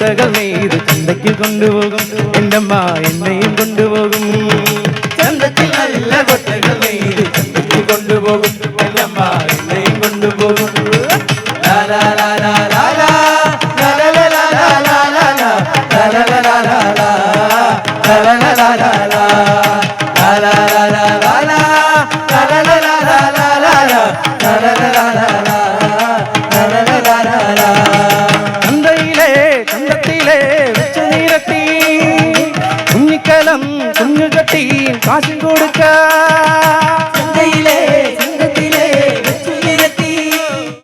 കൊട്ടകൾ നെയ്ത് ചന്തയ്ക്ക് കൊണ്ടുപോകും എൻ്റെ അമ്മ എന്നെയും കൊണ്ടുപോകും ചന്തത്തിൽ നല്ല കൊട്ടകൾ നെയ്ത് ചന്തയ്ക്ക് കൊണ്ടുപോകും എൻ്റെ അമ്മ എന്നെയും കൊണ്ടുപോകും ലാ ലാ ലാ ലാ ലാ ലാ ലാ ലാ ലാ ലാ ലാ ലാ ലാ ലാ ലാ ലാ ലാ ലാ ചന്തത്തിലെ വെച്ച് നിരത്തി കുഞ്ഞിക്കലം കുഞ്ഞുകെട്ടി കാശി